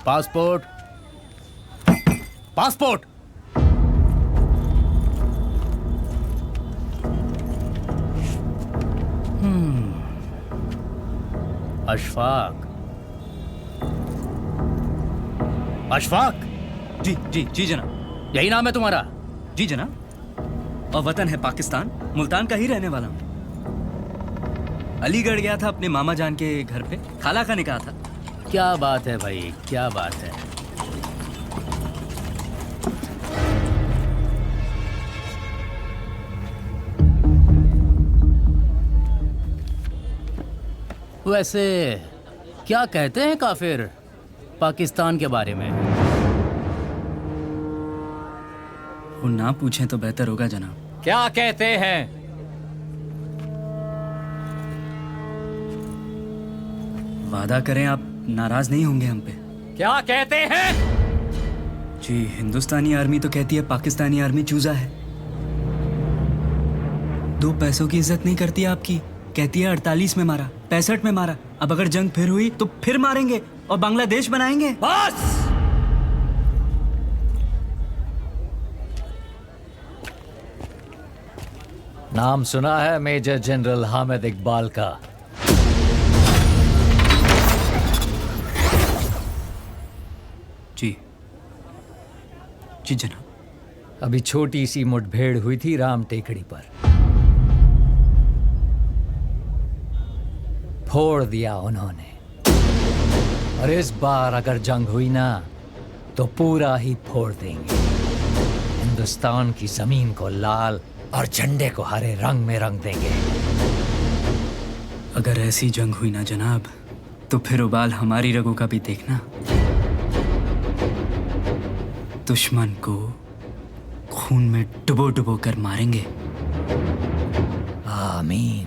Passport, passport. Ashfaq, Ashfaq. जी जी जी जनाब। यही नाम है तुम्हारा? जी जनाब। और वतन है पाकिस्तान, मुल्तान का ही रहने वाला हूँ। अलीगढ़ गया था अपने मामा जान के घर पे, खाला का निकाह था। क्या बात है भाई, क्या बात है। वैसे क्या कहते हैं काफिर पाकिस्तान के बारे में? वो ना पूछें तो बेहतर होगा जनाब। क्या कहते हैं? वादा करें आप नाराज नहीं होंगे हम पे। क्या कहते हैं? जी, हिंदुस्तानी आर्मी तो कहती है पाकिस्तानी आर्मी चूजा है। 2 पैसों की इज्जत नहीं करती आपकी। कहती है 48 में मारा, 65 में मारा। अब अगर जंग फिर हुई तो फिर मारेंगे और बांग्लादेश बनाएंगे। बस। नाम सुना है मेजर जनरल हामिद इकबाल का? जी जी जनाब। अभी छोटी सी मुठभेड़ हुई थी राम टेकड़ी पर, फोड़ दिया उन्होंने। और इस बार अगर जंग हुई ना तो पूरा ही फोड़ देंगे। हिंदुस्तान की जमीन को लाल और झंडे को हरे रंग में रंग देंगे। अगर ऐसी जंग हुई ना जनाब तो फिर उबाल हमारी रगों का भी देखना। दुश्मन को खून में डुबो डुबो कर मारेंगे। आमीन,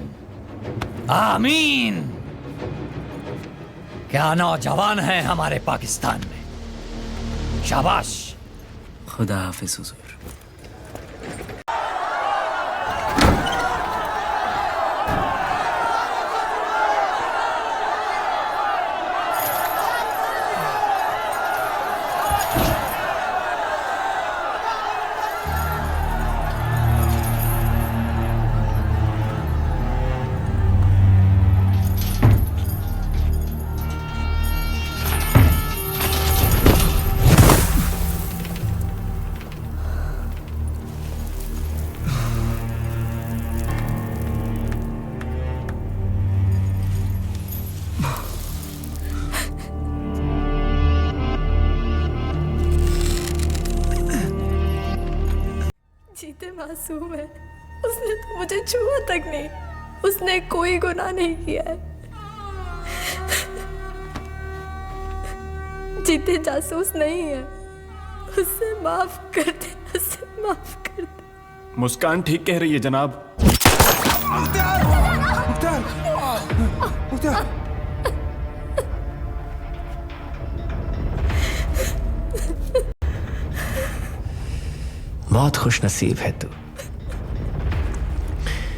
आमीन। क्या नौजवान हैं हमारे पाकिस्तान में। शाबाश। खुदा हाफिज हुजूर। जीते मासूम है। उसने तो मुझे छुआ तक नहीं। उसने कोई गुनाह नहीं किया है। जीते जासूस नहीं है। उसे माफ कर दे, उसे माफ कर दे। मुस्कान ठीक कह रही है जनाब। बहुत खुश नसीब है तू।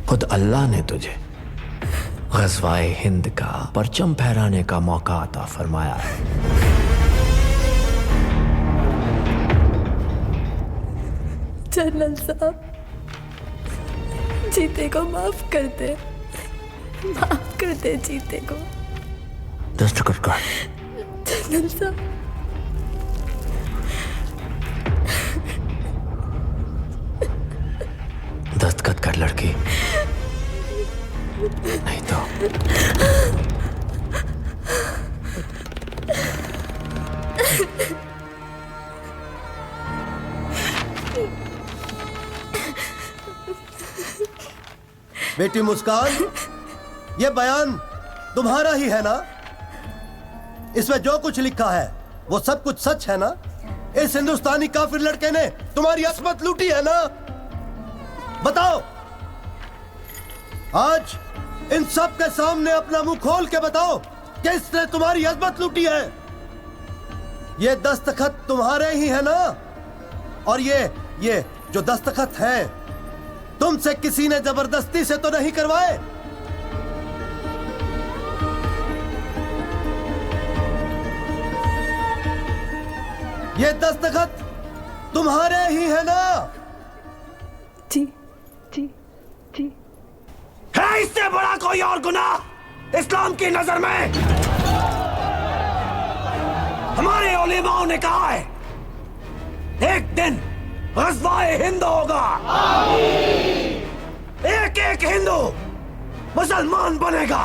खुद अल्लाह ने तुझे ग़ज़वाए हिंद का परचम फहराने का मौका अता फरमाया है। जनरल साहब, जीते को माफ कर दे, माफ कर दे जीते को। दस्तखत कर। जनरल साहब, दस्तखत कर लड़की, नहीं तो बेटी मुस्कान, ये बयान तुम्हारा ही है ना? इसमें जो कुछ लिखा है वो सब कुछ सच है ना? इस हिंदुस्तानी काफिर लड़के ने तुम्हारी असमत लूटी है ना? बताओ, आज इन सब के सामने अपना मुंह खोल के बताओ कि इसने तुम्हारी अजमत लूटी है। ये दस्तखत तुम्हारे ही है ना? और ये जो दस्तखत हैं, तुमसे किसी ने जबरदस्ती से तो नहीं करवाए? ये दस्तखत तुम्हारे ही है ना? जी जी जी। है इससे बड़ा कोई और गुनाह इस्लाम की नजर में? हमारे उलेमाओं ने कहा है एक दिन ग़ज़वाए हिंद होगा, एक एक हिंदू मुसलमान बनेगा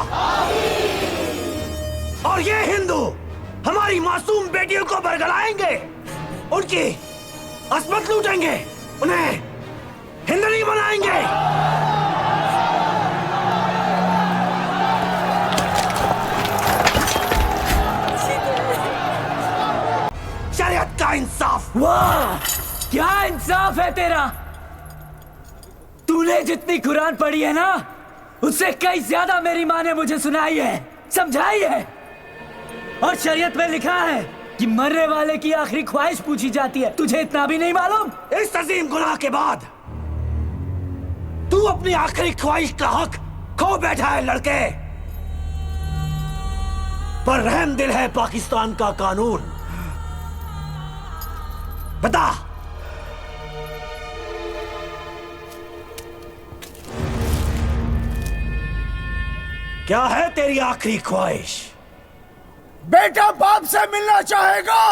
और ये हिंदू हमारी मासूम बेटियों को बरगलाएंगे, उनकी अस्मत लूटेंगे, उन्हें हिंदनी बनाएंगे। शरीयत का इंसाफ। वाह, क्या इंसाफ है तेरा। तूने जितनी कुरान पढ़ी है ना, उससे कई ज्यादा मेरी माँ ने मुझे सुनाई है, समझाई है। और शरीयत में लिखा है कि मरने वाले की आखिरी ख्वाहिश पूछी जाती है। तुझे इतना भी नहीं मालूम? इस अजीम गुनाह के बाद तू अपनी आखिरी ख्वाहिश का हक खो बैठा है लड़के। पर रहम दिल है पाकिस्तान का कानून। बता, क्या है तेरी आखिरी ख्वाहिश? बेटा बाप से मिलना चाहेगा?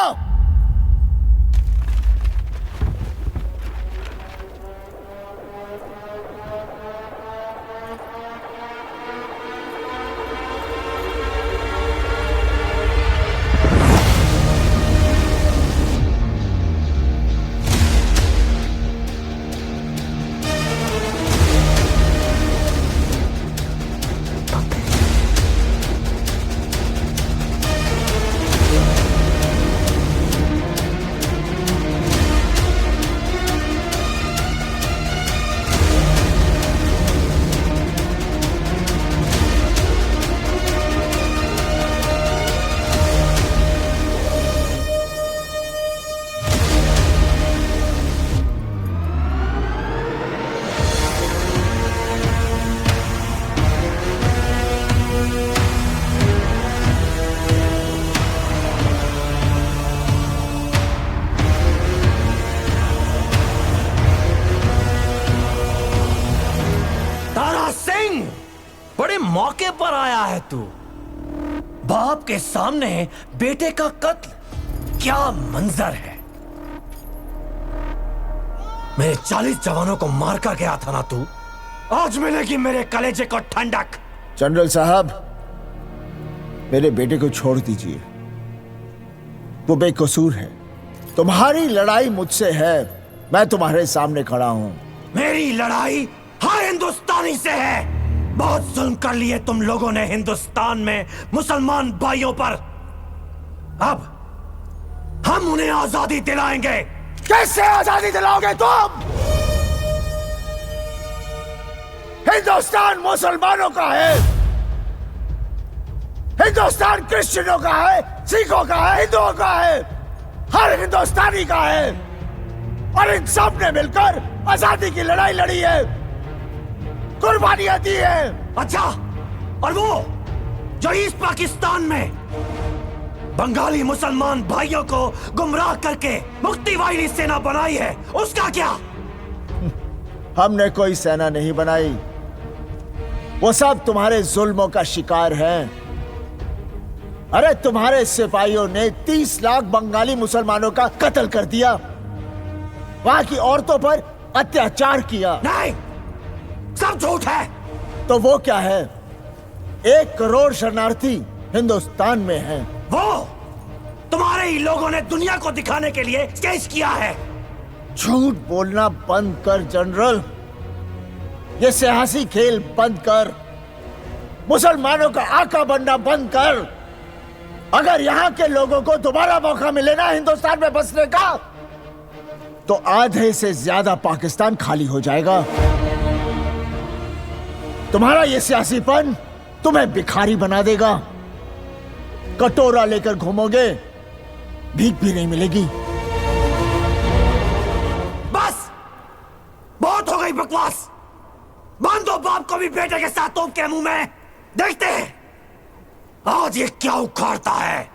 बड़े मौके पर आया है तू। बाप के सामने बेटे का कत्ल, क्या मंजर है। मेरे 40 जवानों को मार कर गया था ना तू, आज मिलेगी मेरे कलेजे को ठंडक। जनरल साहब, मेरे बेटे को छोड़ दीजिए, वो बेकसूर है। तुम्हारी लड़ाई मुझसे है, मैं तुम्हारे सामने खड़ा हूं। मेरी लड़ाई हर हिंदुस्तानी से है। बहुत जुल्म कर लिए तुम लोगों ने हिंदुस्तान में मुसलमान भाइयों पर। अब हम उन्हें आजादी दिलाएंगे। कैसे आजादी दिलाओगे तुम? हिंदुस्तान मुसलमानों का है, हिंदुस्तान क्रिश्चियनों का है, सिखों का है, हिंदुओं का है, हर हिंदुस्तानी का है। और इन सब ने मिलकर आजादी की लड़ाई लड़ी है, कुर्बानियां दी है। अच्छा, और वो जो ईस्ट पाकिस्तान में बंगाली मुसलमान भाइयों को गुमराह करके मुक्ति वाहिनी सेना बनाई है, उसका क्या? हमने कोई सेना नहीं बनाई, वो सब तुम्हारे जुल्मों का शिकार हैं। अरे तुम्हारे सिपाहियों ने 30 लाख बंगाली मुसलमानों का कत्ल कर दिया, वहां की औरतों पर अत्याचार किया। नहीं, सब झूठ है। तो वो क्या है? 1 करोड़ शरणार्थी हिंदुस्तान में हैं। वो तुम्हारे ही लोगों ने दुनिया को दिखाने के लिए स्केच किया है। झूठ बोलना बंद कर जनरल, ये सियासी खेल बंद कर, मुसलमानों का आका बनना बंद कर। अगर यहाँ के लोगों को दोबारा मौका मिले ना हिंदुस्तान में बसने का, तो आधे से ज्यादा पाकिस्तान खाली हो जाएगा। तुम्हारा ये सियासीपन तुम्हें भिखारी बना देगा। कटोरा लेकर घूमोगे, भीख भी नहीं मिलेगी। बस बहुत हो गई बकवास। बांध दो बाप को भी बेटे के साथ तोप के मुंह में, देखते हैं आज ये क्या उखाड़ता है।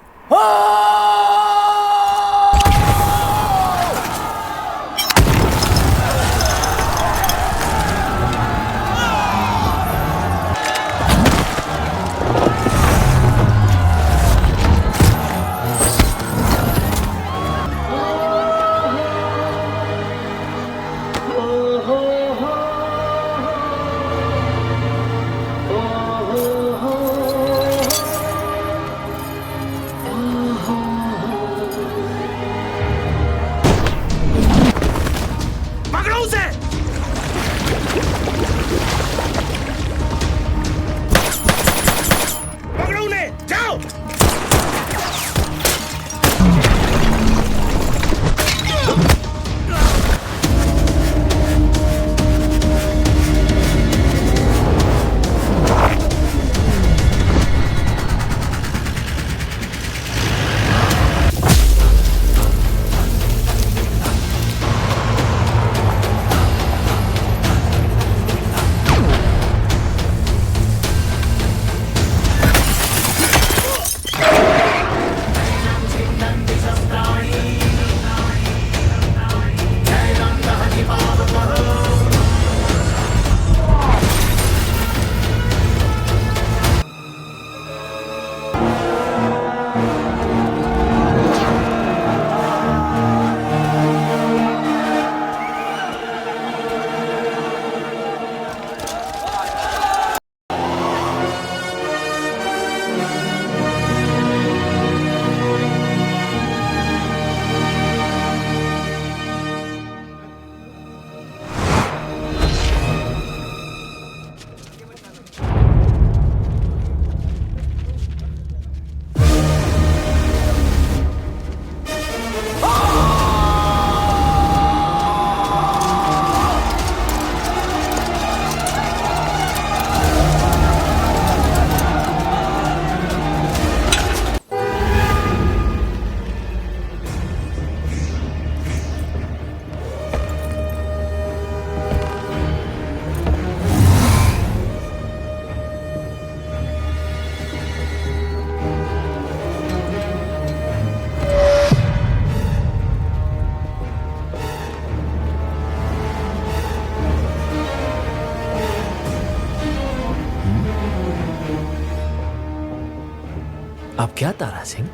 क्या तारा सिंह?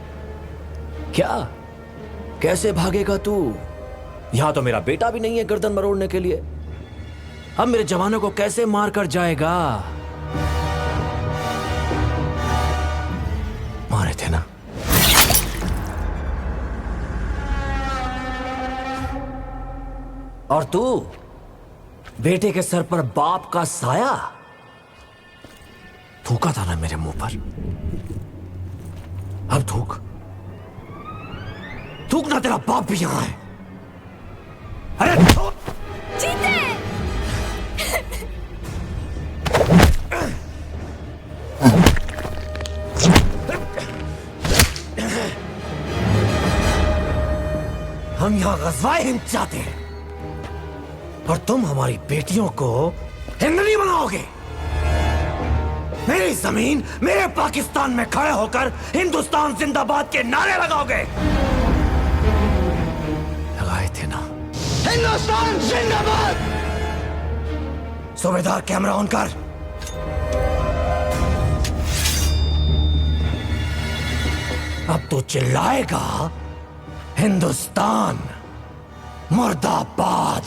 क्या? कैसे भागेगा तू? यहां तो मेरा बेटा भी नहीं है गर्दन मरोड़ने के लिए। अब मेरे जवानों को कैसे मार कर जाएगा? मारे थे ना? और तू बेटे के सर पर बाप का साया थूका था ना मेरे मुंह पर। अब थूक थूक ना, तेरा बाप भी यहां है। अरे थूक। जीते! हम यहां गज़वाए हिंद चाहते हैं और तुम हमारी बेटियों को हिंदनी बनाओगे। मेरी जमीन, मेरे पाकिस्तान में खड़े होकर हिंदुस्तान जिंदाबाद के नारे लगाओगे। लगाए थे ना? हिंदुस्तान जिंदाबाद। सूबेदार कैमरा ऑन कर। अब तो चिल्लाएगा हिंदुस्तान मुर्दाबाद।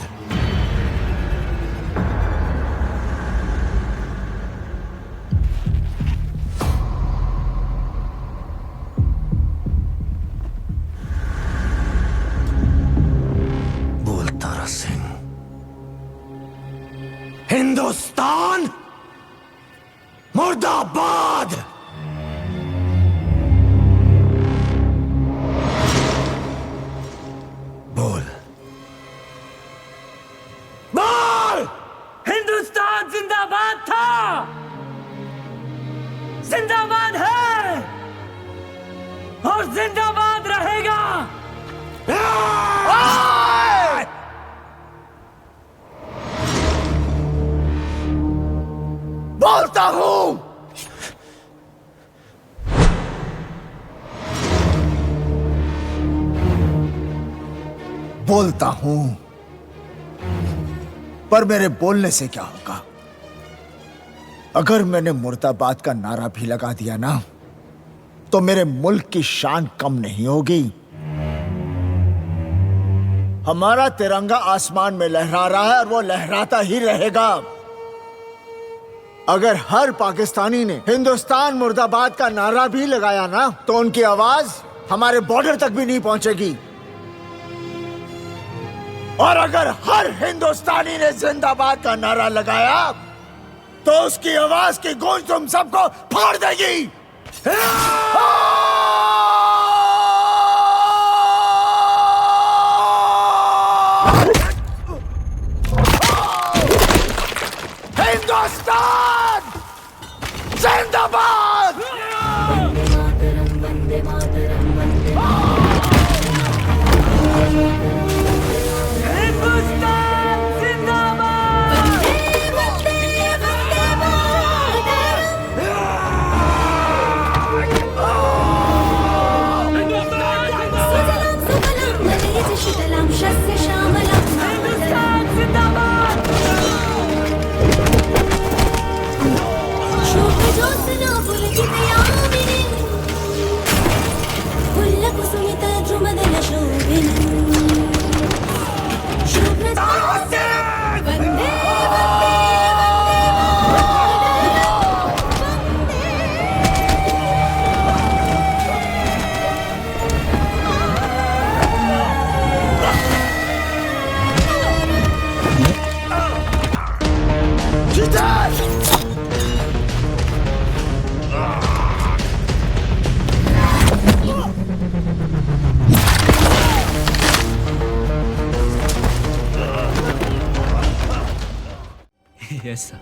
बोल तारा सिंह, हिंदुस्तान मुर्दाबाद। बोल बोल। हिंदुस्तान जिंदाबाद था, जिंदाबाद है और जिंदाबाद रहेगा। बोलता हूं, बोलता हूं, पर मेरे बोलने से क्या होगा? अगर मैंने मुर्दाबाद का नारा भी लगा दिया ना, तो मेरे मुल्क की शान कम नहीं होगी। हमारा तिरंगा आसमान में लहरा रहा है और वो लहराता ही रहेगा। अगर हर पाकिस्तानी ने हिंदुस्तान मुर्दाबाद का नारा भी लगाया ना, तो उनकी आवाज हमारे बॉर्डर तक भी नहीं पहुंचेगी। और अगर हर हिंदुस्तानी ने जिंदाबाद का नारा लगाया, तो उसकी आवाज की गूंज तुम सबको फाड़ देगी। हिंदुस्तान जिंदाबाद। हिंदुस्तान जिंदाबाद। हिंदुस्तान जिंदाबाद। Yes, sir.